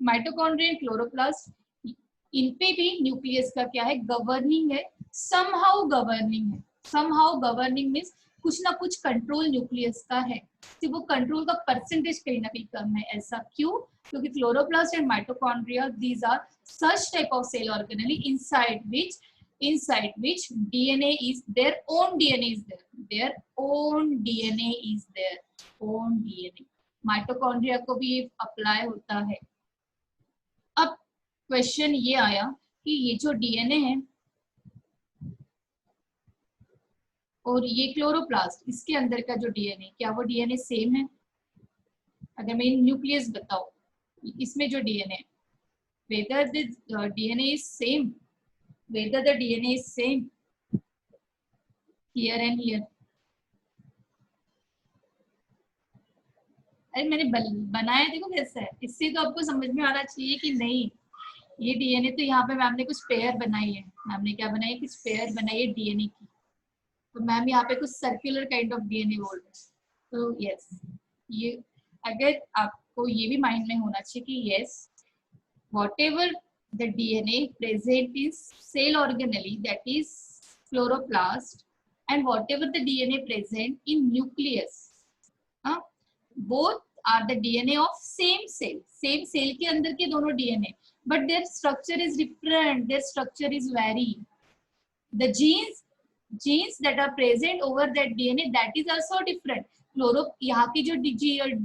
Mitochondria and chloroplast, इन पे भी nucleus का क्या है, गवर्निंग है, समहाउ गवर्निंग है। समहाउ गवर्निंग मीन्स कुछ ना कुछ कंट्रोल न्यूक्लियस का है, तो वो कंट्रोल का परसेंटेज कहीं ना कहीं कम है। ऐसा क्यों? क्योंकि chloroplast and mitochondria, these are such type of cell organelle inside which DNA is their own DNA is there, their own DNA is there, own DNA। Mitochondria को भी ये अप्लाई होता है। अब क्वेश्चन ये आया कि ये जो डीएनए है और ये क्लोरोप्लास्ट, इसके अंदर का जो डीएनए, क्या वो डीएनए सेम है? अगर मैं न्यूक्लियस बताऊं, इसमें जो डीएनए है, whether the DNA is same, whether the DNA is same here and here। अरे मैंने बनाया देखो कैसा है, इससे तो आपको समझ में आना चाहिए कि नहीं ये डीएनए तो यहाँ पे मैम ने कुछ पेयर बनाई है। मैम ने क्या बनाई है, कुछ पेयर बनाई है डीएनए की, तो मैम यहाँ पे कुछ सर्कुलर काइंड ऑफ डीएनए बोल रहे हैं। तो यस, ये अगर आपको ये भी माइंड में होना चाहिए कि yes, whatever the DNA present in cell organelle, that is chloroplast, and whatever the DNA present in nucleus, both are the DNA of same cell, same cell के अंदर के दोनों DNA, but their structure is different, their structure is vary। The genes that are present over that DNA, that is also different। यहाँ की जो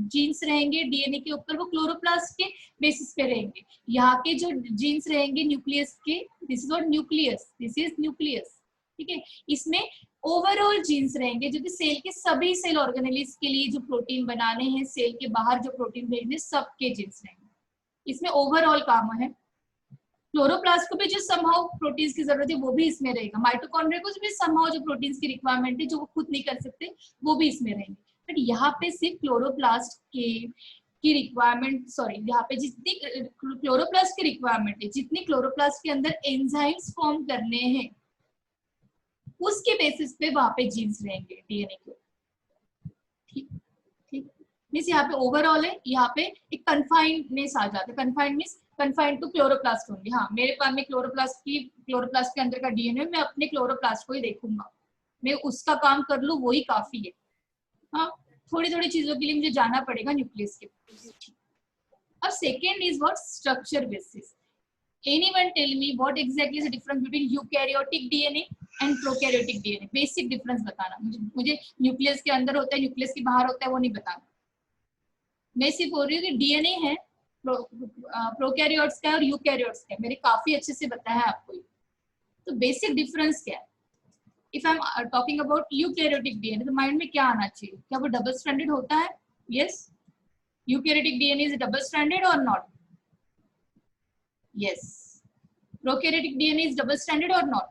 jeans रहेंगे DNA के ऊपर, वो क्लोरोप्लास्ट के बेसिस पे रहेंगे। यहाँ के जो जीन्स रहेंगे न्यूक्लियस के, this is not nucleus, this is nucleus, ठीक है। इसमें ओवरऑल जीन्स रहेंगे जो कि सेल के सभी सेल ऑर्गेनेलिस के लिए जो प्रोटीन बनाने हैं, सेल के बाहर जो प्रोटीन भेजने, सबके जीन्स रहेंगे। इसमें ओवरऑल काम है। क्लोरोप्लास्ट को भी जो समहाउ प्रोटीन्स की जरूरत है वो भी इसमें रहेगा। माइटोकॉन्ड्रिया को भी समहाउ जो प्रोटीन्स की रिक्वायरमेंट है जो वो खुद नहीं कर सकते, वो भी इसमें रहेंगे। बट यहाँ पे सिर्फ क्लोरोप्लास्ट की रिक्वायरमेंट, सॉरी, यहाँ पे जितनी क्लोरोप्लास्ट की रिक्वायरमेंट है, जितनी क्लोरोप्लास्ट के अंदर एंजाइम्स फॉर्म करने हैं, उसके बेसिस पे वहां पे जीन्स रहेंगे डीएनए के। ठीक ठीक मीन्स यहाँ पे ओवरऑल है, यहाँ पे एक कन्फाइंडनेस आ जाता है। Confined means confined to chloroplast होंगे। हाँ, मेरे पास में क्लोरोप्लास्ट के अंदर का डीएनए, मैं अपने क्लोरोप्लास्ट को ही देखूंगा, मैं उसका काम कर लूँ वही काफी है। हाँ, थोड़ी थोड़ी चीजों के लिए मुझे जाना पड़ेगा न्यूक्लियस के। अब second is what, structure basis. Anyone tell me what exactly is the difference between eukaryotic DNA and prokaryotic DNA? Basic difference बताना मुझे न्यूक्लियस के अंदर होता है, न्यूक्लियस के बाहर होता है, वो नहीं बताना। मैं सिर्फ बोल रही हूँ कि डीएनए है प्रोकैरियोट्स का और यूकैरियोट्स का, मैंने काफी अच्छे से बताया है आपको। तो बेसिक डिफरेंस क्या है? If I am talking about eukaryotic DNA, तो माइंड में क्या आना चाहिए? क्या वो डबल स्ट्रैंडेड होता है? Yes, eukaryotic DNA is double stranded और not? Yes. Prokaryotic DNA is double stranded or not?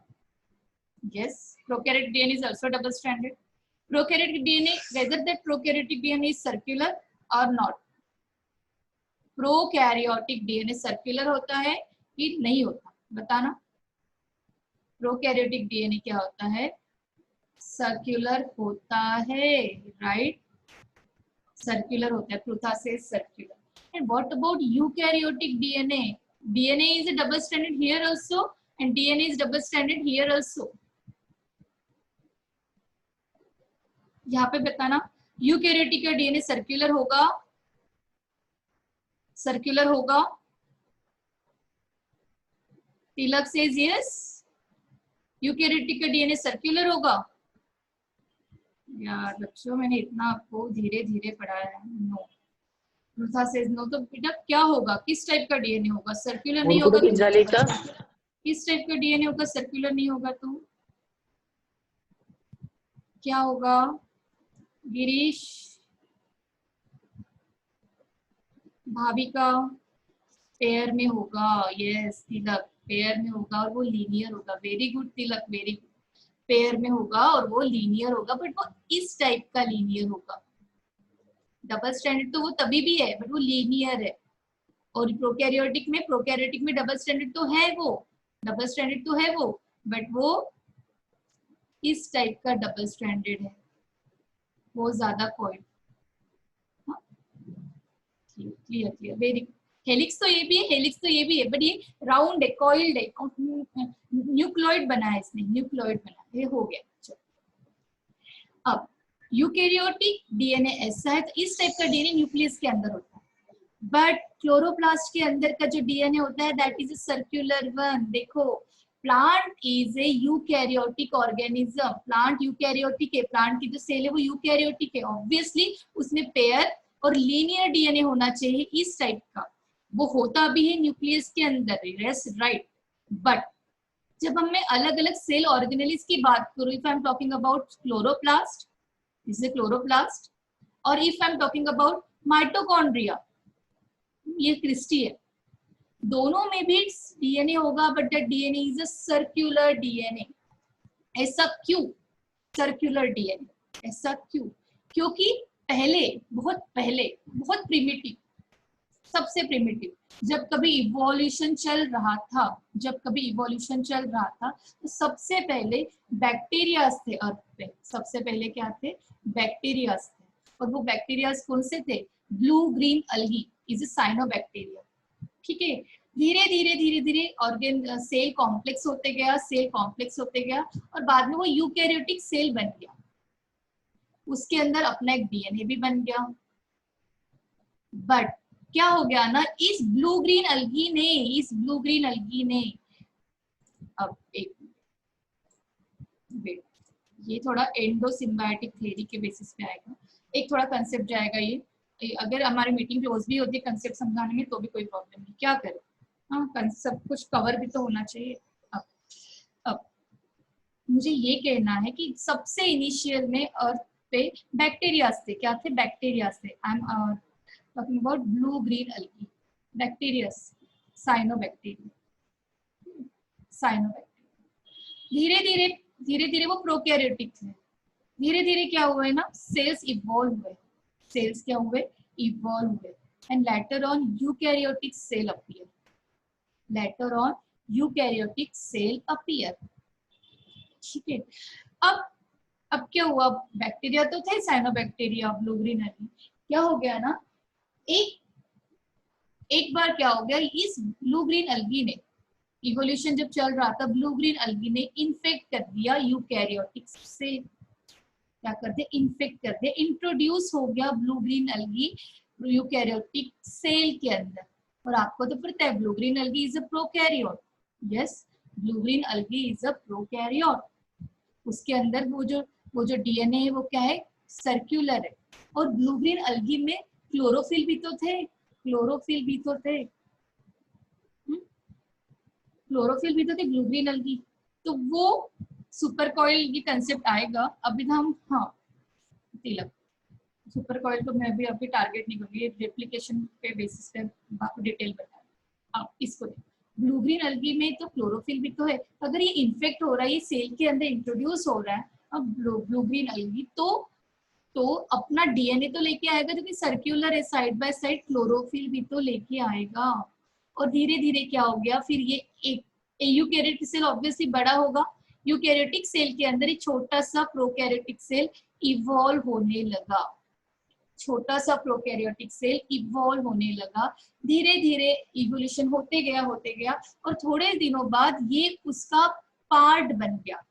Yes. Prokaryotic DNA is also double stranded. Prokaryotic DNA, whether that prokaryotic DNA is circular or not? Prokaryotic DNA circular होता है कि नहीं होता? बताना। Prokaryotic DNA क्या होता है? Circular होता है, right? Circular होता है, Prutha says circular. And what about eukaryotic DNA? DNA is a double stranded here also and DNA is double stranded here also. यहाँ पे बताना, यूकैरियोटिक का डीएनए सर्कुलर होगा, सर्कुलर होगा। तिलक सेज यस, यूकैरियोटिक का DNA circular होगा। यार बच्चों, मैंने इतना आपको धीरे धीरे पढ़ाया है। No, Rutha says no. तो बेटा क्या होगा, किस टाइप का डीएनए होगा? सर्कुलर नहीं होगा तो किस टाइप का डीएनए होगा? सर्कुलर नहीं होगा तो क्या होगा? गिरीश, भाविका, पेयर में होगा। यस तिलक, पेयर में होगा और वो लीनियर होगा। वेरी गुड तिलक, वेरी गुड। पेयर में होगा और वो लीनियर होगा, बट वो इस टाइप का लीनियर होगा। डबल स्टैंडर्ड तो वो तभी भी है, बट वो लीनियर है। और प्रोकैरियोटिक में डबल स्टैंडर्ड तो है, वो डबल स्टैंडर्ड तो है वो, बट वो इस टाइप का डबल स्टैंडर्ड है, वो ज्यादा point. Clear clear, very good. Helix तो ये भी है, हेलिक्स तो ये भी है, बट ये राउंड है, कॉइल्ड है, न्यूक्लियोइड बना है इसने, न्यूक्लियोइड बना, ये हो गया। चलो अब यूकैरियोटिक डीएनए ऐसा है, तो इस टाइप का डीएनए न्यूक्लियस के अंदर होता है, बट क्लोरोप्लास्ट के अंदर का जो डीएनए होता है that is a circular one. देखो plant is a eukaryotic organism, plant eukaryotic है, प्लांट की जो सेल है वो यूकैरियोटिक है, ऑब्वियसली उसमें पेयर और लीनियर डीएनए होना चाहिए इस टाइप का, वो होता भी है न्यूक्लियस के अंदर, यस राइट। बट जब हम मैं अलग अलग सेल ऑर्गेनेलिस की बात करूं, if I am talking about chloroplast, this is chloroplast, और if I am talking about mitochondria, ये क्रिस्टी है, दोनों में भी डीएनए होगा, but the DNA is a circular DNA. ऐसा क्यों सर्कुलर डीएनए, ऐसा क्यों? क्योंकि पहले बहुत प्रिमिटिव, सबसे प्रिमिटिव जब कभी इवोल्यूशन चल रहा था, जब कभी इवोल्यूशन चल रहा था, तो सबसे पहले बैक्टीरियाज थे अर्थ पे, सबसे पहले क्या थे? बैक्टीरियाज थे, और वो बैक्टीरियाज कौन से थे? Blue green algae is a cyanobacteria, ठीक है। धीरे धीरे धीरे धीरे ऑर्गेन सेल कॉम्प्लेक्स होते गया, सेल कॉम्प्लेक्स होते गया, और बाद में वो यूकैरियोटिक सेल बन गया, उसके अंदर अपना एक डीएनए भी बन गया। बट क्या हो गया ना, इस ब्लू ग्रीन अलगी ने अब एक वेट, ये थोड़ा एंडोसिम्बायोटिक थ्योरी के बेसिस पे आएगा, एक थोड़ा कंसेप्ट जाएगा ये, अगर हमारी मीटिंग क्लोज भी होती है कंसेप्ट समझाने में तो भी कोई प्रॉब्लम नहीं, क्या करें, हाँ सब कुछ कवर भी तो होना चाहिए। अब मुझे ये कहना है कि सबसे इनिशियल में अर्थ पे बैक्टीरियाज थे, क्या थे? बैक्टीरियाज थे। I am talking about blue green algae, bacteria, cyanobacteria। धीरे धीरे वो प्रोकैरियोटिक थे, धीरे धीरे क्या हुआ है ना, सेल्स इवॉल्व हुए, सेल्स क्या हुए? इवॉल्व हुए, and later on eukaryotic cell appear, later on eukaryotic cell appear, ठीक है। अब क्या हुआ, बैक्टीरिया तो थे, साइनोबैक्टीरिया, ब्लू ग्रीन अलगी, क्या हो गया ना, एक बार क्या हो गया, इस ब्लू ग्रीन अलगी ने, इवोल्यूशन जब चल रहा था, ब्लू ग्रीन अलगी ने इन्फेक्ट कर दिया यूकैरियोटिक से, क्या कर दिया? इन्फेक्ट कर दिया, इंट्रोड्यूस हो गया blue green algae eukaryotic cell के अंदर। और आपको तो पता है blue green algae is a prokaryote, yes blue green algae is a prokaryote, उसके अंदर वो जो डीएनए है वो क्या है? सर्कुलर है, और ब्लू ग्रीन अलगी में क्लोरोफिल भी तो थे, क्लोरोफिल भी तो थे, क्लोरोफिल भी तो थे ब्लू ग्रीन अलगी, तो वो सुपर कॉइल की कंसेप्ट आएगा अभी हम, हाँ तिलक सुपर कॉइल तो मैं भी अभी टारगेट नहीं करूंगी, रेप्लिकेशन पे बेसिस पे डिटेल बता, आप इसको ब्लू ग्रीन अलगी में तो क्लोरोफिल भी तो है, अगर ये इन्फेक्ट हो रहा है, ये सेल के अंदर इंट्रोड्यूस हो रहा है, अब ब्लू ग्रीन अलगी तो अपना डीएनए तो लेके आएगा, जो कि सर्कुलर है, साइड बाय साइड क्लोरोफिल भी तो लेके आएगा, और धीरे धीरे क्या हो गया, फिर ये एक यूकैरियोटिक सेल ऑब्वियसली बड़ा होगा, यूकैरियोटिक सेल के अंदर एक छोटा सा प्रोकैरियोटिक सेल इवॉल्व होने लगा, छोटा सा प्रोकैरियोटिक सेल इवॉल्व होने लगा, धीरे धीरे इवोल्यूशन होते गया, और थोड़े दिनों बाद ये उसका पार्ट बन गया,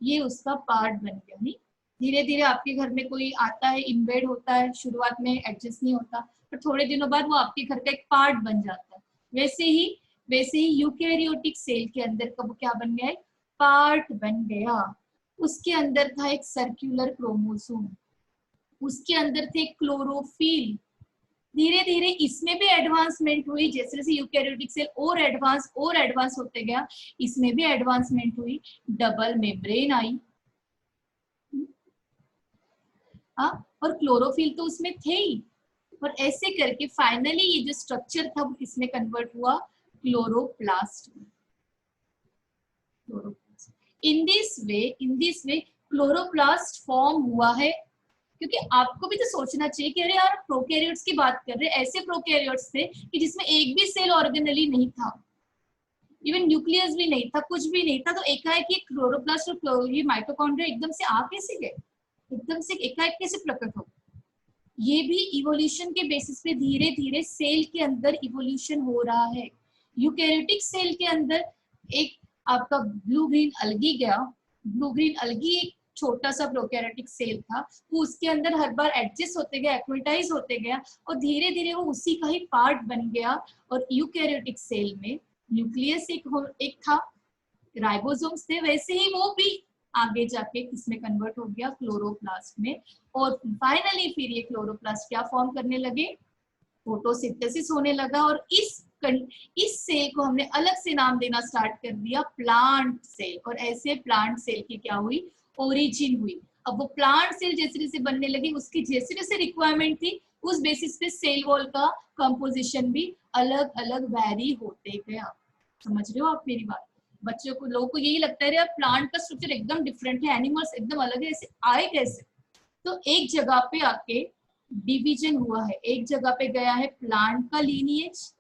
ये उसका पार्ट बन गया। नहीं, धीरे धीरे आपके घर में कोई आता है, इम्बेड होता है, शुरुआत में एडजस्ट नहीं होता, पर थोड़े दिनों बाद वो आपके घर का एक पार्ट बन जाता है, वैसे ही यूकैरियोटिक सेल के अंदर का वो क्या बन गया? पार्ट बन गया। उसके अंदर था एक सर्कुलर क्रोमोसोम, उसके अंदर थे क्लोरोफिल, धीरे धीरे इसमें भी एडवांसमेंट हुई, जैसे जैसे यूकैरियोटिक सेल और एडवांस होते गया, इसमें भी एडवांसमेंट हुई, डबल मेम्ब्रेन आई, और क्लोरोफिल तो उसमें थे ही, और ऐसे करके फाइनली ये जो स्ट्रक्चर था इसमें कन्वर्ट हुआ क्लोरोप्लास्ट में। In this way chloroplast form हुआ है, क्योंकि आपको भी तो सोचना चाहिए कि अरे यार प्रोकैरियोट्स की बात कर रहे हैं, ऐसे प्रोकैरियोट्स थे कि जिसमें एक भी सेल ऑर्गेनेली नहीं था, इवन न्यूक्लियस भी नहीं था, कुछ भी नहीं था, तो एकाएक ये क्लोरोप्लास्ट और ये माइटोकॉन्ड्रिया एकदम से आ कैसे गए, एकदम से एकाएक कैसे प्रकट हो? ये भी इवोल्यूशन के बेसिस पे धीरे धीरे सेल के अंदर इवोल्यूशन हो रहा है। यूकैरियोटिक सेल के अंदर एक आपका ब्लू ग्रीन अलगी गया, ब्लू ग्रीन अलगी एक छोटा सा प्रोकैरियोटिक सेल था, वो उसके अंदर हर बार एडजस्ट होते गया, एक्विटाइज होते गया और धीरे धीरे वो उसी का ही पार्ट बन गया। और यूकैरियोटिक सेल में न्यूक्लियस एक था, राइबोसोम्स थे, वैसे ही वो भी आगे जाके किसमें कन्वर्ट हो गया, क्लोरोप्लास्ट में। और फाइनली फिर ये क्लोरोप्लास्ट क्या फॉर्म करने लगे, फोटोसिंथेसिस होने लगा। और इस सेल को हमने अलग से नाम देना स्टार्ट कर दिया, प्लांट सेल। और ऐसे प्लांट सेल की क्या हुई, ओरिजिन हुई। अब वो प्लांट सेल जैसे जैसे बनने लगी, उसकी जैसे जैसे रिक्वायरमेंट थी, उस बेसिस पे सेल वॉल का कंपोजिशन भी अलग अलग वैरी होते गया। समझ रहे हो आप मेरी बात? बच्चों को, लोगों को यही लगता है यार प्लांट का स्ट्रक्चर एकदम डिफरेंट है, एनिमल्स एकदम अलग है, ऐसे आए कैसे? तो एक जगह पे आके डिवीजन हुआ है, एक जगह पे गया है प्लांट का लीनिएज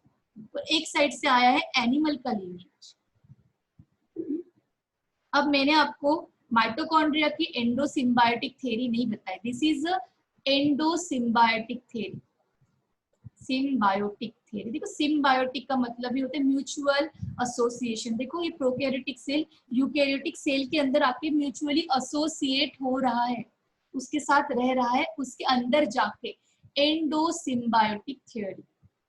और एक साइड से आया है एनिमल का लीनिएज। अब मैंने आपको माइटोकॉन्ड्रिया की एंडोसिम्बायोटिक थ्योरी नहीं बताई, this is endosymbiotic theory, symbiotic theory. देखो सिम्बायोटिक का मतलब ही होता है म्यूचुअल एसोसिएशन। देखो ये प्रोकैरियोटिक सेल यूकैरियोटिक सेल के अंदर आके म्यूचुअली एसोसिएट हो रहा है, उसके साथ रह रहा है, उसके अंदर जाके एंडोसिम्बायोटिक थ्योरी,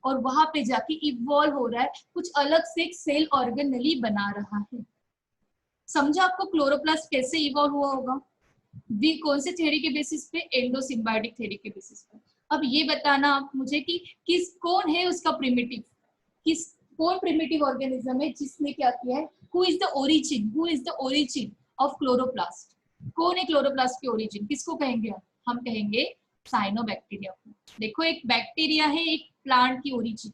और वहां पे जाके इवॉल्व हो रहा है, कुछ अलग से एक सेल ऑर्गेनली बना रहा है। समझा आपको क्लोरोप्लास्ट कैसे इवॉल्व हुआ होगा? कौन से थ्योरी के बेसिस पे, एंडोसिम्बायोटिक थ्योरी के बेसिस पे। अब ये बताना आप मुझे कि कौन है उसका प्रिमिटिव, कौन प्रिमिटिव ऑर्गेनिज्म है जिसने क्या किया है, who is the origin of chloroplast. कौन है क्लोरोप्लास्ट की ओरिजिन, किसको कहेंगे हम कहेंगे साइनोबैक्टीरिया को। देखो एक बैक्टीरिया है एक प्लांट की ओरिजिन,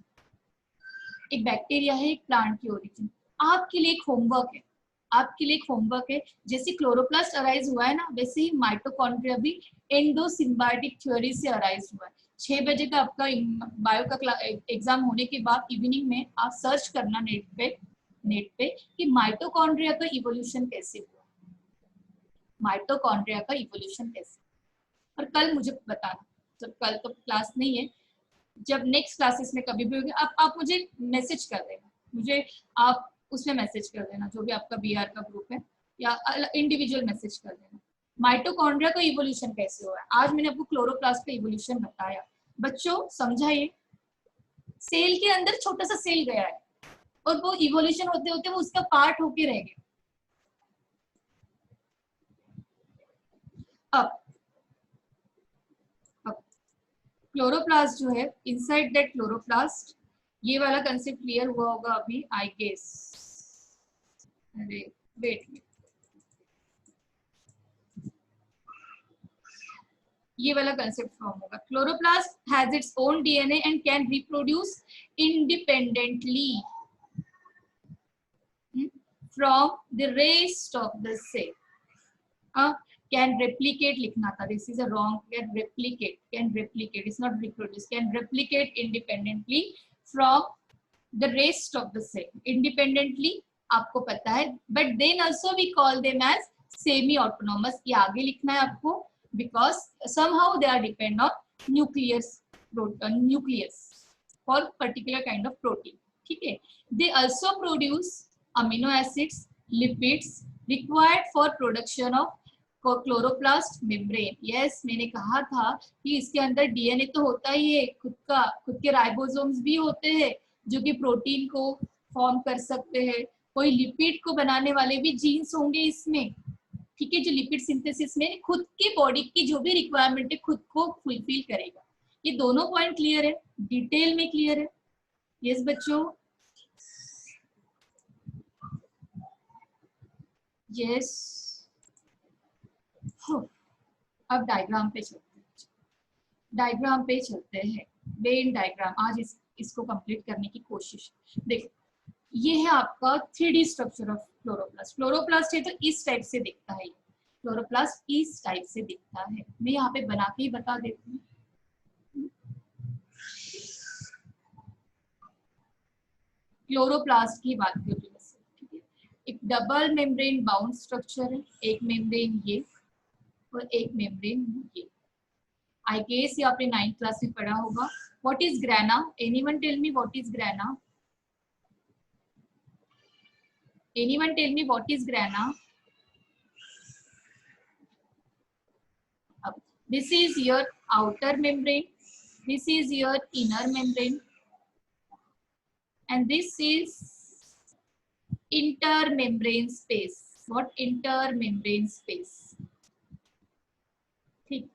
एक बैक्टीरिया है एक प्लांट की ओरिजिन। आपके लिए एक होमवर्क है, आपके लिए एक होमवर्क है, जैसे क्लोरोप्लास्ट अराइज हुआ है ना, वैसे ही माइटोकॉन्ड्रिया भी एंडोसिम्बायोटिक थ्योरी से अराइज हुआ है। 6 बजे का आपका बायो का एग्जाम होने के बाद इवनिंग में आप सर्च करना नेट पे कि माइटोकॉन्ड्रिया का इवोल्यूशन कैसे हुआ, माइटोकॉन्ड्रिया का इवोल्यूशन कैसे। और कल मुझे बताना, जब कल तो क्लास नहीं है, जब नेक्स्ट क्लासेस में कभी भी होगी आप मुझे मैसेज कर देना, मुझे आप उसमें मैसेज कर देना, जो भी आपका बीआर का ग्रुप है, या इंडिविजुअल मैसेज कर देना। माइटोकॉन्ड्रिया का इवोल्यूशन कैसे हुआ है, आज मैंने आपको क्लोरोप्लास्ट का इवोल्यूशन बताया। बच्चों समझाइए, सेल के अंदर छोटा सा सेल गया है और वो इवोल्यूशन होते होते वो उसका पार्ट होके रह गया। अब क्लोरोप्लास्ट जो है, इनसाइड दैट क्लोरोप्लास्ट, ये वाला कंसेप्ट क्लियर हुआ होगा अभी आई गेस। अरे वेट, ये वाला कंसेप्ट फॉर्म होगा। Chloroplast has its own DNA and can reproduce independently from the rest of the cell. Can replicate लिखना था, this is a wrong, can replicate, it's not reproduce, can replicate independently from the rest of the cell, independently आपको पता है, but then also we call them as semi autonomous, ये आगे लिखना है आपको, because somehow they are depend on nucleus for particular kind of protein, ठीक है। They also produce amino acids, lipids required for production of chloroplast membrane. Yes, मैंने कहा था कि इसके अंदर डीएनए तो होता ही है, खुद के राइबोसोम्स भी होते हैं जो कि प्रोटीन को फॉर्म कर सकते हैं, कोई लिपिड को बनाने वाले भी जीन्स होंगे इसमें, ठीक है, जो लिपिड सिंथेसिस में खुद की बॉडी की जो भी रिक्वायरमेंट है खुद को फुलफिल करेगा। ये दोनों पॉइंट क्लियर है, डिटेल में क्लियर है? यस बच्चों, यस। अब डायग्राम पे चलते हैं, डायग्राम पे चलते हैं, वेन डायग्राम आज इसको कंप्लीट करने की कोशिश। देखो ये है आपका 3D structure of chloroplast. Chloroplast है तो इस टाइप से दिखता है, क्लोरोप्लास्ट इस टाइप से दिखता है। मैं यहाँ पे बना के ही बता देती हूँ। क्लोरोप्लास्ट की बात कर रही हूँ, ठीक है। एक डबल मेम्ब्रेन बाउंड स्ट्रक्चर है, एक मेम्ब्रेन ये और एक मेम्ब्रेन ये। आई गेस ये आपने 9th क्लास में पढ़ा होगा. What is grana? Anyone tell me what is grana? Anyone tell me what is grana? This is your outer membrane, this is your inner membrane, and this is intermembrane space. What? Intermembrane space. ठीक.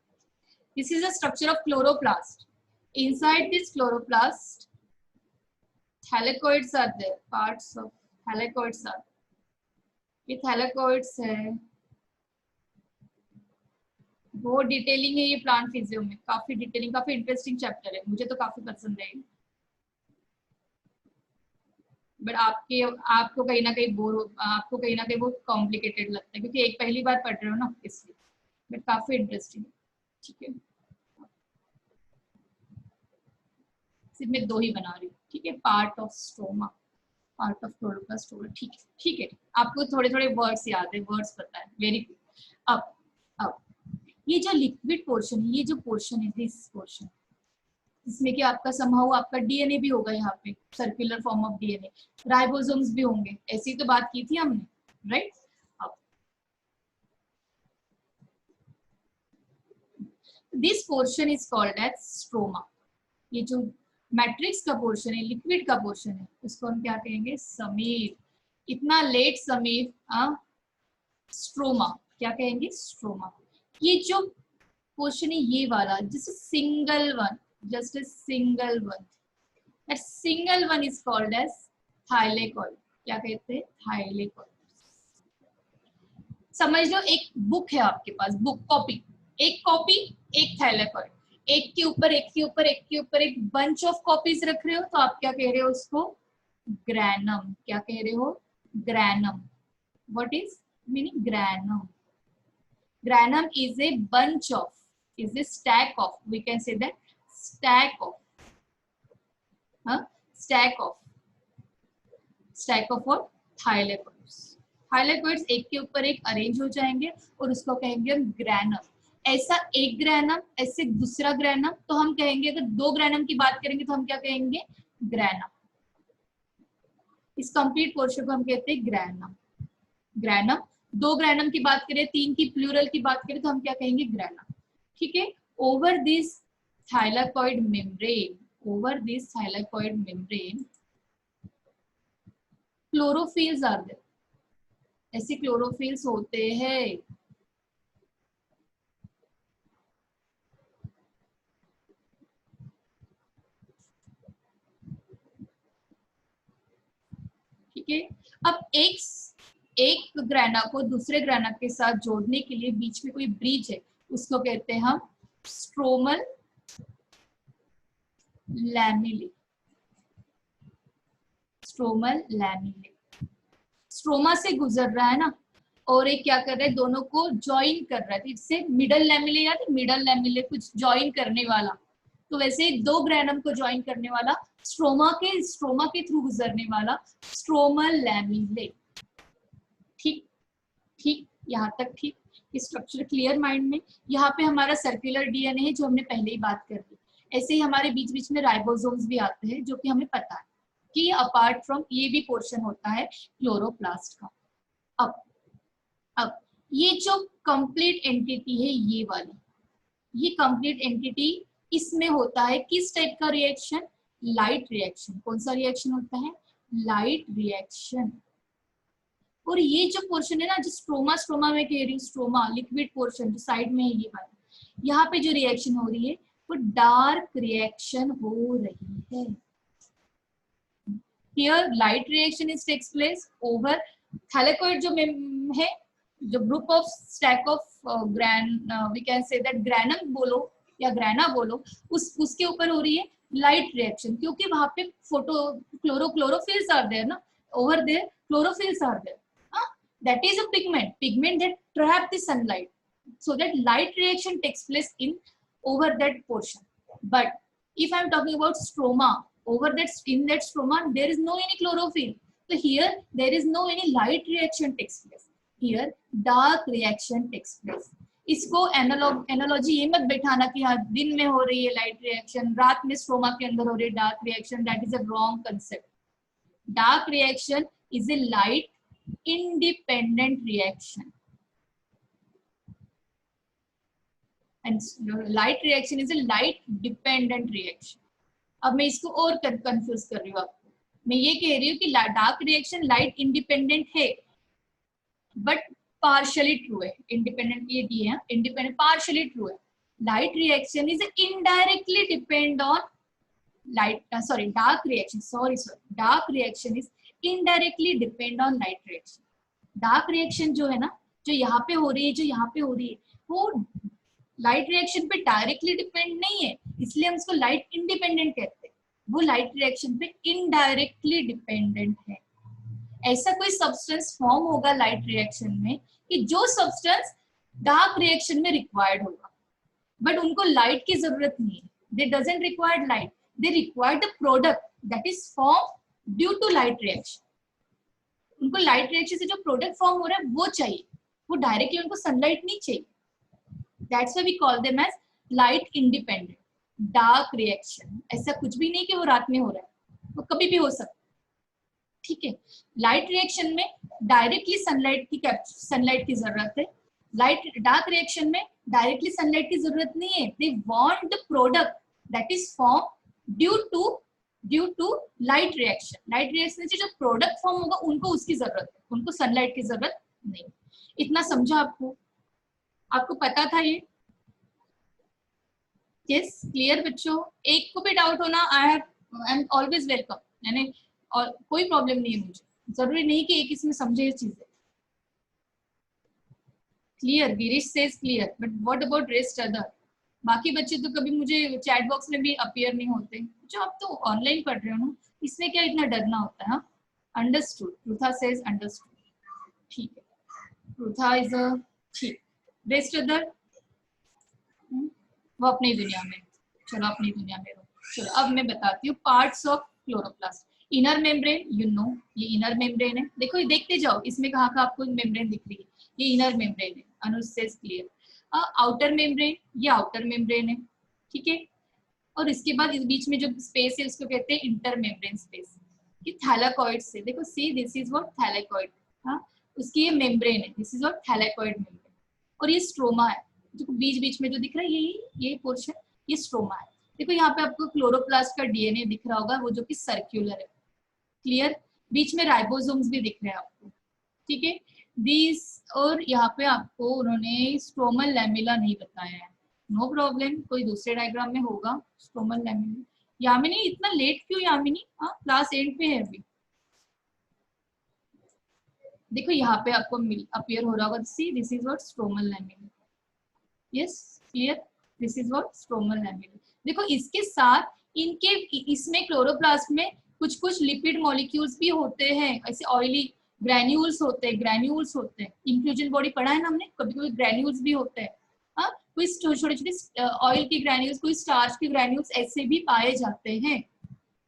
This is a structure of chloroplast. Inside this chloroplast, thylakoids are there. Parts of thylakoids are. ये thylakoids है. बहुत detailing है ये plant physio में, काफी detailing, काफी interesting chapter है, मुझे तो काफी पसंद है. बट आपको कहीं ना कहीं वो कॉम्प्लिकेटेड लगता है क्योंकि एक पहली बार पढ़ रहे हो ना, इसलिए. बट काफी इंटरेस्टिंग. ठीक है, सिर्फ मैं 2 ही बना रही हूँ. ठीक है, part of stroma, part of chloroplast. ठीक है, ठीक है, आपको थोड़े थोड़े वर्ड्स याद है, वर्ड्स पता है. Very good. अब ये जो लिक्विड पोर्शन, ये जो पोर्शन है, दिस पोर्शन, इसमें कि आपका समहाउ आपका डीएनए भी होगा यहाँ पे, circular form of DNA, ribosomes भी होंगे. ऐसी तो बात की थी हमने, राइट? अब this portion is called as stroma. ये जो मैट्रिक्स का पोर्शन है, लिक्विड का पोर्शन है, उसको हम क्या कहेंगे? समीर. इतना लेट समीर. स्ट्रोमा क्या कहेंगे? स्ट्रोमा. ये जो पोर्शन है ये वाला, just single one, just a single one, that single one is called as thylakoid. क्या कहते हैं? thylakoid. समझ लो एक बुक है आपके पास, बुक कॉपी, एक कॉपी एक thylakoid, एक के ऊपर एक के ऊपर एक के ऊपर एक बंच ऑफ कॉपीज रख रहे हो, तो आप क्या कह रहे हो उसको? ग्रैनम. क्या कह रहे हो? Granum. What is meaning granum? Granum is a bunch of, is a stack of, we can say that stack of, stack of what? Thylakoids. Thylakoids एक के ऊपर एक अरेंज हो जाएंगे और उसको कहेंगे हम ग्रैनम. ऐसा एक ग्रैनम, ऐसे दूसरा ग्रैनम, तो हम कहेंगे, अगर 2 ग्रैनम की बात करेंगे तो हम क्या कहेंगे? ग्रैनम. इस कंप्लीट पोर्शन को हम कहते हैं ग्रैनम. ग्रैनम. 2 ग्रैनम की बात करें, 3 की प्लूरल की बात करें तो हम क्या कहेंगे? ग्रैनम. ठीक है. Over this thylakoid membrane, over this thylakoid membrane, chlorophylls are there. ऐसे क्लोरोफिल्स होते हैं. ठीक है. अब एक ग्रैना को दूसरे ग्रैना के साथ जोड़ने के लिए बीच में कोई ब्रिज है, उसको कहते हैं हम stromal lamellae. Stromal lamellae. Stroma से गुजर रहा है ना, और एक क्या कर रहा है? दोनों को ज्वाइन कर रहा है. इससे मिडल लैमिले, याद है? मिडल लैमिले कुछ ज्वाइन करने वाला. तो वैसे 2 ग्रैनम को ज्वाइन करने वाला, स्ट्रोमा के थ्रू गुजरने वाला स्ट्रोमल लैमिले. ठीक ठीक, यहाँ तक ठीक. स्ट्रक्चर क्लियर माइंड में? यहाँ पे हमारा सर्कुलर डीएनए है जो हमने पहले ही बात कर ली. ऐसे ही हमारे बीच बीच में राइबोसोम्स भी आते हैं, जो कि हमें पता है कि अपार्ट फ्रॉम ये भी पोर्शन होता है क्लोरोप्लास्ट का. अब ये जो कंप्लीट एंटिटी है, ये वाली, ये कंप्लीट एंटिटी, इसमें होता है किस टाइप का रिएक्शन? Light reaction. कौन सा रिएक्शन होता है? Light reaction. और ये जो पोर्शन है ना, जो स्ट्रोमा में कह रही हूँ, स्ट्रोमा लिक्विड पोर्शन जो साइड में है, ये वाला, यहाँ पे जो रिएक्शन हो रही है वो डार्क रिएक्शन हो रही है. Here light reaction is takes place over thylakoid जो है, जो group of stack of we can say that granum बोलो या ग्रैना बोलो, उसके ऊपर हो रही है लाइट रिएक्शन, क्योंकि वहां पे क्लोरोफिल्स आर देयर ना, over there chlorophylls are there. That is a pigment that trap the sunlight, so that light reaction takes place over that portion. But if I am talking about stroma, in that stroma there is no any chlorophyll, so here there is no any light reaction takes place. Here dark reaction takes place. इसको analogy ये मत बैठाना कि हाँ दिन में हो रही है लाइट रिएक्शन, रात में स्ट्रोमा के अंदर हो रही है dark reaction. That is a wrong concept. Dark reaction is a light independent reaction and light reaction is a light dependent reaction. अब मैं इसको और कंफ्यूज कर रही हूँ आपको. मैं ये कह रही हूँ कि डार्क रिएक्शन लाइट इंडिपेंडेंट है बट पार्शियली ट्रू है. इंडिपेंडेंट ये दिए हैं, इंडिपेंडेंट पार्शियली ट्रू है. Light reaction is indirectly depend on light, dark reaction, dark reaction is indirectly depend on light reaction. Dark reaction जो है ना, जो यहाँ पे हो रही है, जो यहाँ पे हो रही है, वो लाइट रिएक्शन पे डायरेक्टली डिपेंड नहीं है, इसलिए हम इसको लाइट इंडिपेंडेंट कहते हैं. वो लाइट रिएक्शन पे इनडायरेक्टली डिपेंडेंट है. ऐसा कोई सब्सटेंस फॉर्म होगा लाइट रिएक्शन में कि जो सब्सटेंस डार्क रिएक्शन में रिक्वायर्ड होगा, बट उनको लाइट की जरूरत नहीं है. They doesn't required light, they required the product that is form due to light reaction. उनको लाइट रिएक्शन से जो प्रोडक्ट फॉर्म हो रहा है वो चाहिए, वो डायरेक्टली उनको सनलाइट नहीं चाहिए. That's why we call them as light independent dark reaction. ऐसा कुछ भी नहीं कि वो रात में हो रहा है, वो कभी भी हो सकता है. ठीक है. लाइट रिएक्शन में डायरेक्टली सनलाइट की जरूरत है. लाइट डार्क रिएक्शन में डायरेक्टली सनलाइट की जरूरत नहीं है. They want the product that is form due to light reaction. Light reaction से जो प्रोडक्ट फॉर्म होगा उनको उसकी जरूरत है, उनको सनलाइट की जरूरत नहीं. इतना समझा आपको पता था ये? यस, क्लियर बच्चों? एक को भी डाउट होना, आई एम ऑलवेज वेलकम. यानी और कोई प्रॉब्लम नहीं है मुझे. जरूरी नहीं कि एक इसमें समझे ये चीजें. Clear? Girish says clear, but what about rest other? बाकी बच्चे तो कभी मुझे चैट बॉक्स में भी अपीयर नहीं होते. जो आप तो ऑनलाइन पढ़ रहे हो ना, इसमें क्या इतना डरना होता है? अंडरस्टूड. Rutha says understood. ठीक है, रुथा इज अ ठीक. रेस्ट अदर वो अपनी दुनिया में. चलो अपनी दुनिया में. चलो अब मैं बताती हूँ parts of chloroplast. Inner membrane, you know ये इनर मेम्ब्रेन है. देखो ये देखते जाओ, इसमें कहाँ का आपको मेम्ब्रेन दिख रही है. ये इनर मेम्ब्रेन है. अनुज सेज क्लियर. आउटर मेम्ब्रेन, ये आउटर मेम्ब्रेन है. ठीक है. और इसके बाद इस बीच में जो स्पेस है उसको कहते हैं इंटर मेम्ब्रेन स्पेस. ये थैलेकॉइड से देखो, see this is what thylakoid. हाँ, उसकी ये मेम्ब्रेन है. This is what thylakoid membrane. और ये स्ट्रोमा है जो बीच बीच में जो दिख रहा है, ये पोर्शन, ये स्ट्रोमा है. देखो यहाँ पे आपको क्लोरोप्लास्ट का डीएनए दिख रहा होगा, वो जो कि सर्क्यूलर है. क्लियर? बीच में राइबोसोम्स भी दिख रहे हैं आपको. ठीक है. दिस, और यहाँ पे आपको उन्होंने स्ट्रोमल लैमेला नहीं बताया है. नो प्रॉब्लम, कोई दूसरे डायग्राम में होगा स्ट्रोमल लैमेला. यामिनी इतना लेट क्यों यामिनी? हाँ, क्लास 8 पे है अभी. देखो यहाँ पे आपको अपीयर हो रहा होगा. See this is what stromal lamella. Yes, clear? This is what stromal lamella. देखो इसके साथ इनके इसमें क्लोरोप्लास्ट में कुछ लिपिड मॉलिक्यूल्स भी होते हैं. ऐसे ऑयली ग्रैन्यूल्स होते हैं. इंफ्यूजन बॉडी पढ़ा है ना हमने, कभी कभी ग्रैन्यूल्स भी होते हैं. हाँ, कोई छोटे छोटे ऑयल के ग्रैन्यूल्स, कोई स्टार्च के ग्रैन्यूल्स ऐसे भी पाए जाते हैं.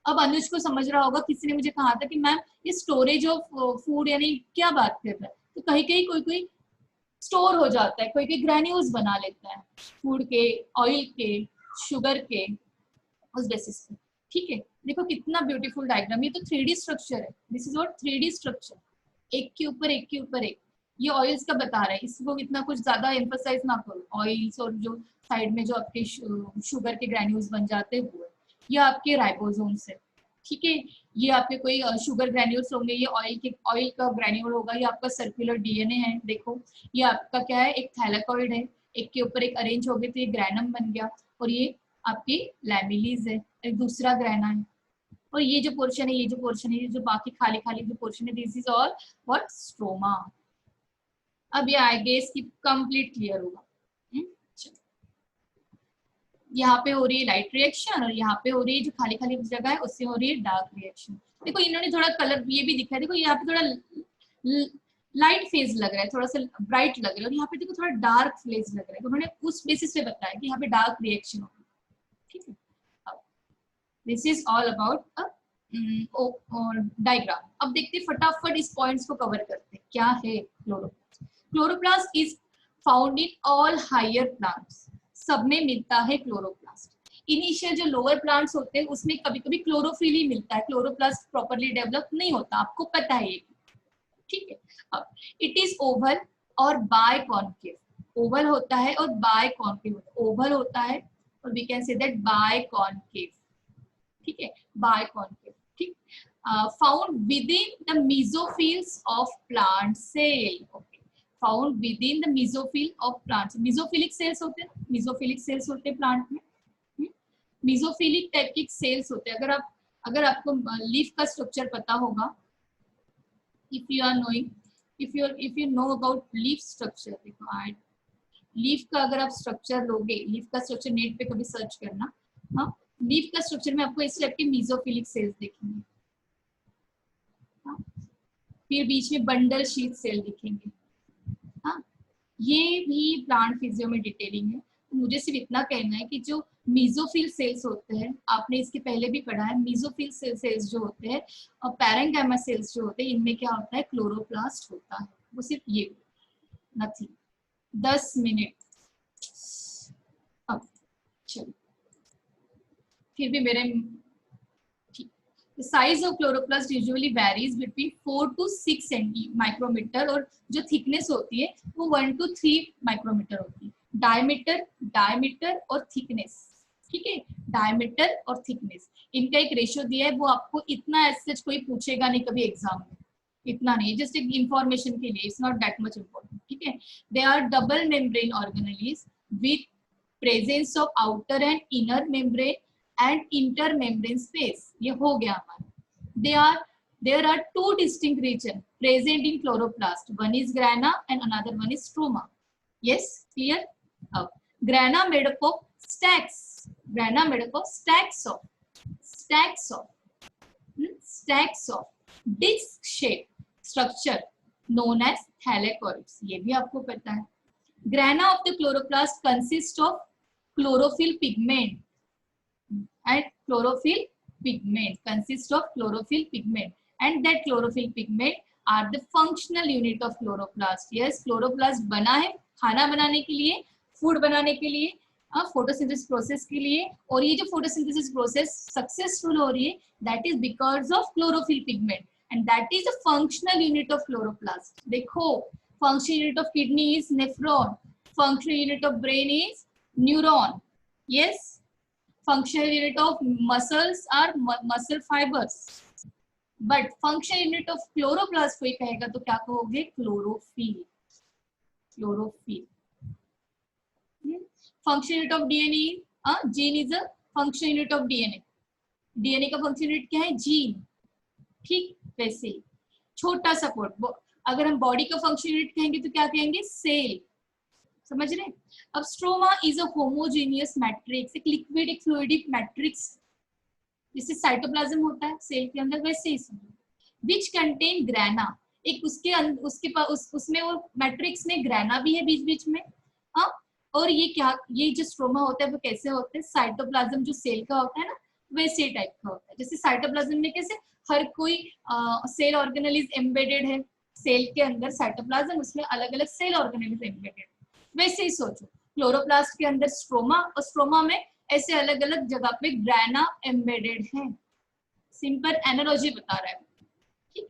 अब अनुज को समझ रहा होगा, किसी ने मुझे कहा था कि मैम ये स्टोरेज ऑफ फूड यानी क्या बात कर रहा है. तो कहीं कहीं कोई स्टोर हो जाता है, कोई ग्रैन्यूल्स बना लेता है फूड के, ऑयल के, शुगर के, उस बेसिस पे. ठीक है. देखो कितना ब्यूटीफुल डायग्राम. ये तो 3D स्ट्रक्चर है. This is what 3D structure. एक के ऊपर एक के ऊपर एक. ये ऑयल्स का बता रहा है, इसको इतना कुछ ज्यादा एम्फसाइज ना करो. ऑयल्स और जो साइड में जो आपके शुगर के ग्रैन्यूल्स बन जाते हैं वो है. ये आपके राइबोसोम्स है. ठीक है. ये आपके कोई शुगर ग्रैन्यूल्स होंगे, ये ऑयल का ग्रैन्यूल होगा. ये आपका सर्कुलर डीएनए है. देखो ये आपका क्या है, एक थैलेकॉइड है. एक के ऊपर एक अरेंज हो गए तो ये ग्रैनम बन गया. और ये आपकी लैमिलीज है, एक दूसरा ग्रैना है. और ये जो पोर्शन है, ये जो बाकी खाली खाली जो पोर्शन है, this is all what stroma. अब ये आई गेस की कंप्लीट क्लियर होगा. यहाँ पे हो रही है लाइट रिएक्शन और यहाँ पे हो रही है जो खाली खाली जगह है उससे हो रही है डार्क रिएक्शन. देखो इन्होंने थोड़ा कलर ये भी दिखा है. देखो यहाँ पे थोड़ा लाइट फेज लग रहा है, थोड़ा सा ब्राइट लग रहा है. और यहाँ पे देखो थोड़ा डार्क फेज लग रहा है. उन्होंने उस बेसिस पे बताया कि यहाँ पे डार्क रिएक्शन होगी. ठीक है. This is all about diagram. अब देखते फटाफट इस पॉइंट्स को कवर करते हैं. क्या है chloroplast? Chloroplast is found in all higher plants, सब में मिलता है क्लोरोप्लास्ट। इनिशियल जो लोअर प्लांट्स होते हैं उसमें कभी कभी क्लोरोफिल ही मिलता है, क्लोरोप्लास्ट प्रॉपर्ली डेवलप नहीं होता, आपको पता है ये, ठीक है। अब इट इज ओवल और बाय कॉन्केव, ओवल होता है और बाय कॉन्केव होता है, ओवल होता है और we can say that biconcave, ठीक है, बाय कॉन्केव, ठीक। Found within the mesophylls of plant cell, okay, found within the mesophyll of plants, mesophyllic cells होते हैं, मेसोफिलिक सेल्स होते हैं प्लांट में, मेसोफिलिक टाइप के sales होते हैं। अगर आपको लीफ का स्ट्रक्चर पता होगा, if you are knowing, if you know about leaf structure, देखो लीफ का अगर आप स्ट्रक्चर लोगे, लीफ का स्ट्रक्चर नेट पे कभी सर्च करना, हाँ, लीफ का स्ट्रक्चर में आपको इस टाइप के मेसोफिलिक सेल्स दिखेंगे, हाँ? फिर बीच में बंडल शीट सेल दिखेंगे, हाँ, ये भी प्लांट फिजियो में डिटेलिंग है। तो मुझे सिर्फ इतना कहना है कि जो मेसोफिल सेल्स होते हैं, आपने इसके पहले भी पढ़ा है, मेसोफिल सेल्स जो होते हैं और पैरेंकाइमा सेल्स जो होते हैं, इनमें क्या होता है, क्लोरोप्लास्ट होता है, वो सिर्फ ये, नथिंग। 10 मिनट, अब चलो, फिर भी मेरे The size of chloroplast usually varies between 4 to 6 micrometer, और जो थिकनेस होती है वो 1 to 3 माइक्रोमीटर होती है। डायमीटर और थिकनेस, ठीक है, डायमीटर और थिकनेस, इनका एक रेशियो दिया है, वो आपको इतना एज कोई पूछेगा नहीं कभी एग्जाम में, इतना नहीं, जस्ट एक इंफॉर्मेशन के लिए, it's not that much important, ठीक है। They are double membrane organelles with presence of outer and inner membrane and intermembrane space, ये हो गया हमारा। There are two distinct regions present in chloroplast, one is grana and another one is stroma, yes, clear? अब grana made up of stacks of disc shaped structure known as thylakoids, ये भी आपको पता है। Grana of the chloroplast consists of chlorophyll pigment and chlorophyll pigment, consists of chlorophyll pigment, and that chlorophyll pigment are the functional unit of chloroplast. Yes, chloroplast बना है खाना बनाने के लिए, फूड बनाने के लिए, फोटोसिंथेसिस प्रोसेस के लिए, और ये जो फोटोसिंथेसिस प्रोसेस सक्सेसफुल हो रही है, that is because of chlorophyll pigment, and that is the functional unit of chloroplast. देखो, functional unit of kidney is nephron, functional unit of brain is neuron, yes, functional unit of muscles are muscle fibers, but functional unit of chloroplast कोई कहेगा तो क्या कहोगे, chlorophyll. Functional unit of DNA, gene is a functional unit of DNA. DNA का functional unit क्या है, gene, ठीक, वैसे ही छोटा सा कोड, अगर हम बॉडी का फंक्शन यूनिट कहेंगे तो क्या कहेंगे, सेल, समझ रहे। अब stroma is a homogeneous matrix, एक लिक्विड एक फ्लूइडिक मैट्रिक्स, जिससे साइटोप्लाज्म होता है सेल के अंदर, वैसे ही विच कंटेन ग्रेना, एक उसके पास उसमें वो मैट्रिक्स में ग्रेना भी है बीच बीच में, हाँ, और ये क्या, ये जो स्ट्रोमा होता है वो कैसे होता है, साइटोप्लाज्म जो सेल का होता है ना, वैसे टाइप का होता है। जैसे साइटोप्लाज्म में कैसे हर कोई सेल ऑर्गेनेल इज एम्बेडेड है सेल के अंदर, साइटोप्लाज्म उसमें अलग अलग सेल ऑर्गेनेल एम्बेडेड, वैसे ही सोचो क्लोरोप्लास्ट के अंदर स्ट्रोमा, और स्ट्रोमा में ऐसे अलग अलग जगह पे ग्रेना एम्बेडेड है, सिंपल एनालॉजी बता रहा है, ठीक।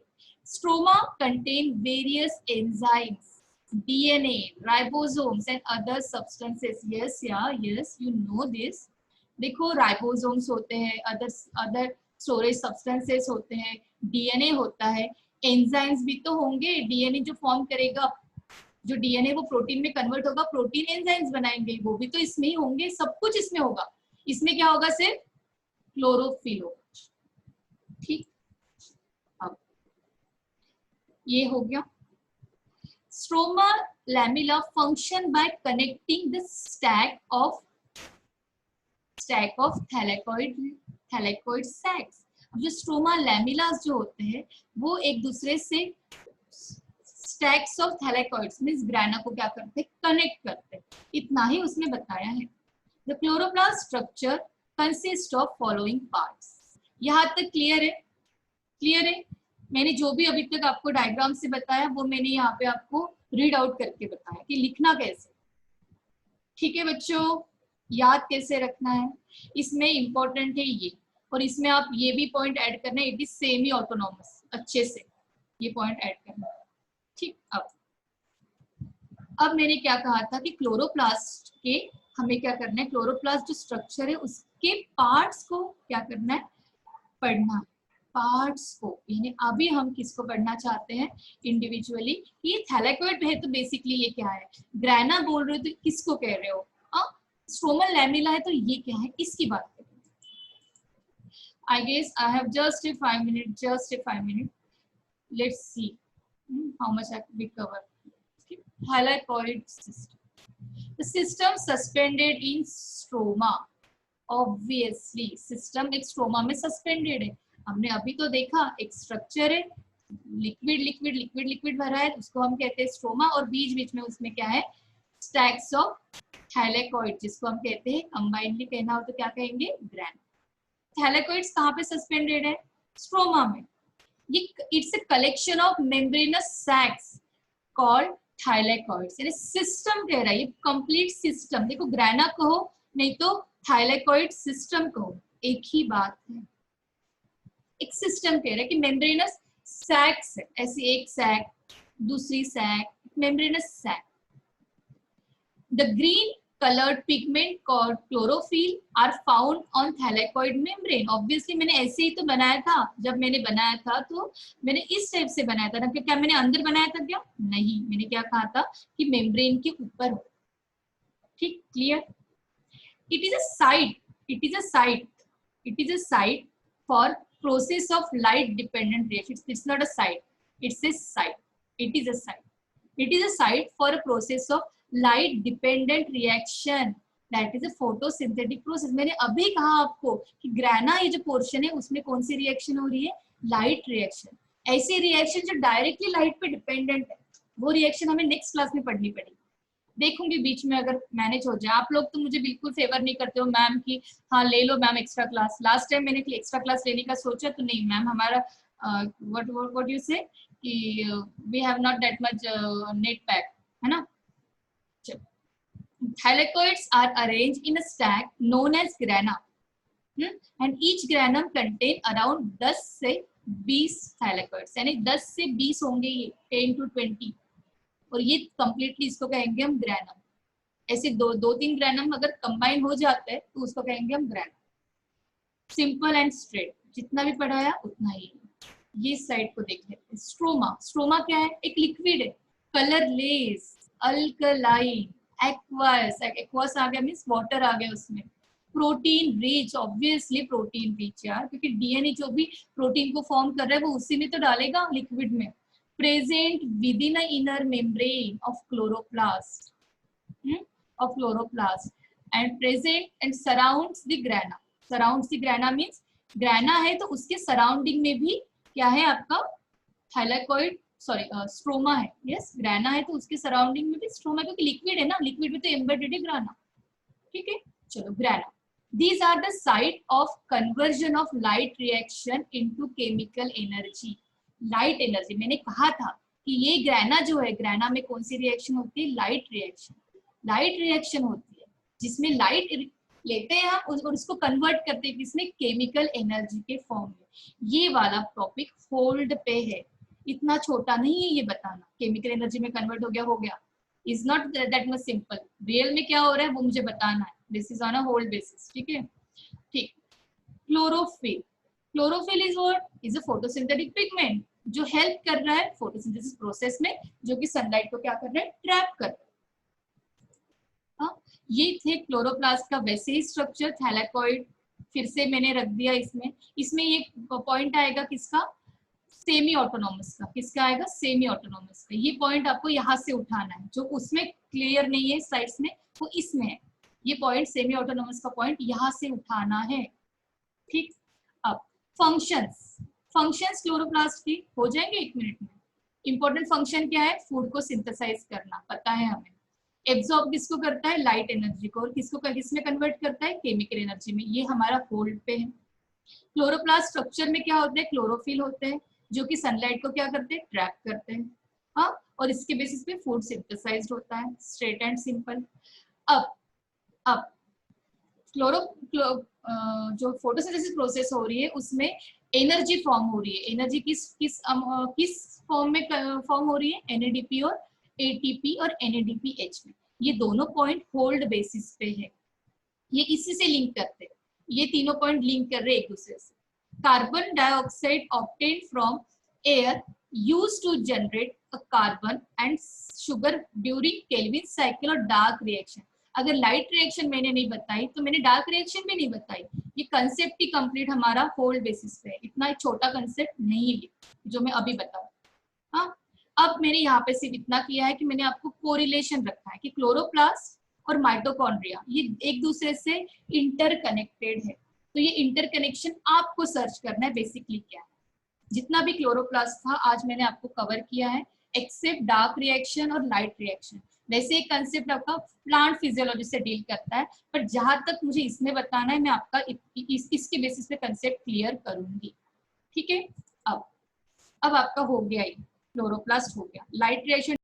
Stroma contain various enzymes, DNA, ribosomes and other substances, yes, yeah, yes, you know this। देखो राइबोसोम्स होते हैं, अदर स्टोरेज सब्सटेंसेस होते हैं, DNA होता है, एंजाइम्स भी तो होंगे, DNA जो फॉर्म करेगा, जो DNA वो प्रोटीन में कन्वर्ट होगा, प्रोटीन एंजाइम्स बनाएंगे, वो भी तो इसमें ही होंगे, सब कुछ इसमें होगा। इसमें क्या होगा, सिर्फ क्लोरोफिल होगा, ठीक। अब ये हो गया। Stroma lamella function by connecting the stack of thylakoid sacs। अब जो स्ट्रोमा लैमिलास जो होते हैं वो एक दूसरे से स्टैक्स ऑफ थैलेकॉइड्स मींस ग्रेना को क्या करते हैं, कनेक्ट करते हैं, इतना ही उसमें बताया है। The chloroplast structure consist of following parts. यहाँ तक क्लियर है, क्लियर है। मैंने जो भी अभी तक आपको डायग्राम से बताया वो मैंने यहाँ पे आपको रीड आउट करके बताया कि लिखना कैसे। ठीक है बच्चों, याद कैसे रखना है, इसमें इंपॉर्टेंट है ये। और इसमें आप ये भी पॉइंट ऐड करना है, इट इज सेमी ऑटोनॉमस, अच्छे से ये पॉइंट ऐड करना है। ठीक, अब मैंने क्या कहा था कि क्लोरोप्लास्ट के हमें क्या करना है, क्लोरोप्लास्ट जो स्ट्रक्चर है उसके पार्ट्स को क्या करना है, पढ़ना है। पार्ट्स को, यानी अभी हम किसको पढ़ना चाहते हैं इंडिविजुअली। ये थैलेकोइड है तो बेसिकली ये क्या है, ग्रैना बोल रहे हो तो किसको कह रहे हो, स्ट्रोमल लैमेला है तो ये क्या है, इसकी बात करें। I guess I have just a 5 minute, just a 5 minute, let's see how much I can cover. Thylakoid system. The system suspended in stroma. Obviously, system एक स्ट्रोमा में सस्पेंडेड है। हमने अभी तो देखा एक स्ट्रक्चर है, लिक्विड लिक्विड लिक्विड लिक्विड भरा है, उसको हम कहते हैं स्ट्रोमा, और बीच बीच में उसमें क्या है, स्टैक्स ऑफ थैलेकॉइड, जिसको हम कहते हैं कंबाइनली कहना हो तो क्या कहेंगे, ग्रैन। थैलेकॉइड्स कहाँ पे सस्पेंडेड है, स्ट्रोमा में। ये it's a collection of membranous sacs called thylakoids, यानी सिस्टम कह रहा है, ये कंप्लीट सिस्टम। देखो ग्रैना कहो नहीं तो थाइलेकॉइड सिस्टम कहो, एक ही बात है। एक सिस्टम कह रहा है कि मेम्ब्रेनस सैक्स है, ऐसी एक सैक, दूसरी sac, membranous sac. The green colored pigment called chlorophyll are found on thylakoid membrane. Obviously मैंने ऐसे ही तो बनाया था, जब मैंने बनाया था तो मैंने इस टाइप से बनाया था ना, क्या मैंने अंदर बनाया था क्या, नहीं, मैंने क्या कहा था कि मेम्ब्रेन के ऊपर हो। ठीक, clear. It is a site, it is a site, it is a site for process of light dependent reaction. It's not a site, it's a site, it is a site, it is a site for a process of light dependent reaction, that is a photosynthetic process. मैंने अभी कहा आपको कि grana ये जो portion है उसमें कौन सी रिएक्शन हो रही है, लाइट रिएक्शन। ऐसी रिएक्शन जो डायरेक्टली लाइट पे डिपेंडेंट है, वो रिएक्शन हमें नेक्स्ट क्लास में पढ़नी पड़ेगी। देखूंगी बीच में अगर मैनेज हो जाए। आप लोग तो मुझे बिल्कुल फेवर नहीं करते हो मैम की, हाँ ले लो ma'am extra class. Last time मैंने एक्स्ट्रा क्लास लेने का सोचा तो नहीं मैम, हमारा व्हाट यू से कि we have not that much net pack, है ना। Thylakoids are arranged in a stack known as grana, and each granum contain around 10 से 20 thylakoids, यानी 10 से 20 होंगे ये, 10 to 20, और ये कंप्लीटली इसको कहेंगे हम ग्रैनम। ऐसे दो तीन ग्रैनम अगर कंबाइन हो जाता है तो उसको कहेंगे हम ग्रैनम। सिंपल एंड स्ट्रेट, जितना भी पढ़ाया उतना ही। ये साइड को देख लेते हैं। स्ट्रोमा, स्ट्रोमा क्या है, एक लिक्विड है, कलरलेस, अल्कलाइन, एक्वस, एक्वस आ गया मीन्स वाटर आ गया उसमें। Protein rich, obviously protein rich यार, क्योंकि डीएनए जो भी प्रोटीन को फॉर्म कर रहा है वो उसी में तो डालेगा लिक्विड में। Present with in a inner membrane of chloroplast, of chloroplast, and present and surrounds the grana. Surrounds the grana means grana है तो उसके सराउंडिंग में भी क्या है आपका, थाइलाकोइड, सॉरी स्ट्रोमा है। यस, ग्राना है तो उसके सराउंडिंग में भी स्ट्रोमा, क्योंकि लिक्विड है ना, लिक्विड में तो एम्बेडेड है ग्राना। ठीक है, चलो ग्राना। These are the site of conversion of light reaction into chemical energy. Light energy, मैंने कहा था कि ये ग्राना जो है, ग्राना में कौन सी रिएक्शन होती है, लाइट रिएक्शन। लाइट रिएक्शन होती है जिसमें लाइट लेते हैं हम और उसको कन्वर्ट करते हैं किसमें, केमिकल एनर्जी के फॉर्म में। ये वाला टॉपिक होल्ड पे है, इतना छोटा नहीं है ये बताना, केमिकल एनर्जी में कन्वर्ट हो गया, is not that much simple. Real में क्या हो रहा है वो मुझे बताना है, this is on a hold basis. ठीक है, ठीक। Chlorophyll, chlorophyll is what, is a photosynthetic pigment जो हेल्प कर रहा है फोटोसिंथेसिस प्रोसेस में, जो कि सनलाइट को क्या कर रहा है, ट्रैप कर रहा है। ये थे क्लोरोप्लास्ट का वैसे ही स्ट्रक्चर, थैलेकॉइड फिर से मैंने रख दिया इसमें। इसमें ये पॉइंट आएगा किसका, सेमी ऑटोनॉमस का। किसका आएगा, सेमी ऑटोनॉमस का। ये पॉइंट आपको यहाँ से उठाना है, जो उसमें क्लियर नहीं है साइड्स में वो इसमें है। ये पॉइंट सेमी ऑटोनॉमस का पॉइंट यहाँ से उठाना है। ठीक, अब फंक्शंस, फंक्शंस क्लोरोप्लास्ट की हो जाएंगे 1 मिनट में। इंपॉर्टेंट फंक्शन क्या है, फूड को सिंथेसाइज करना, पता है हमें। एब्जॉर्ब किसको करता है, लाइट एनर्जी को, और किसको किसमें कन्वर्ट करता है, केमिकल एनर्जी में। ये हमारा होल्ड पे है। क्लोरोप्लास्ट स्ट्रक्चर में क्या होता है, क्लोरोफिल होते हैं, जो कि सनलाइट को क्या करते हैं, ट्रैप करते हैं। हाँ, और इसके बेसिस पे फूड सिंथेसाइज्ड होता है, स्ट्रेट एंड सिंपल। अब क्लोरो जो फोटोसिंथेसिस प्रोसेस हो रही है उसमें एनर्जी फॉर्म हो रही है। एनर्जी किस फॉर्म में फॉर्म हो रही है, एनएडीपी और एटीपी और एनएडीपीएच में। ये दोनों पॉइंट होल्ड बेसिस पे है, ये इसी से लिंक करते हैं, ये तीनों पॉइंट लिंक कर रहे हैं एक दूसरे से। Carbon dioxide obtained from air used to generate a carbon and sugar during Calvin cycle और डार्क रिएक्शन। अगर लाइट रिएक्शन मैंने नहीं बताई तो मैंने डार्क रिएक्शन भी नहीं बताई। ये कंसेप्ट ही कंप्लीट हमारा होल्ड बेसिस पे है, इतना छोटा कंसेप्ट नहीं है जो मैं अभी बताऊं। हाँ, अब मैंने यहाँ पे सिर्फ इतना किया है कि मैंने आपको कोरिलेशन रखा है कि क्लोरोप्लास्ट और माइटोकॉन्ड्रिया ये एक दूसरे से इंटरकनेक्टेड है। तो ये इंटरकनेक्शन आपको सर्च करना है बेसिकली क्या है। जितना भी क्लोरोप्लास्ट था आज मैंने आपको कवर किया है, एक्सेप्ट डार्क रिएक्शन और लाइट रिएक्शन। वैसे एक कंसेप्ट आपका प्लांट फिजियोलॉजी से डील करता है, पर जहां तक मुझे इसमें बताना है मैं आपका इसके बेसिस पे कंसेप्ट क्लियर करूंगी। ठीक है, अब आपका हो गया, क्लोरोप्लास्ट हो गया, लाइट रिएक्शन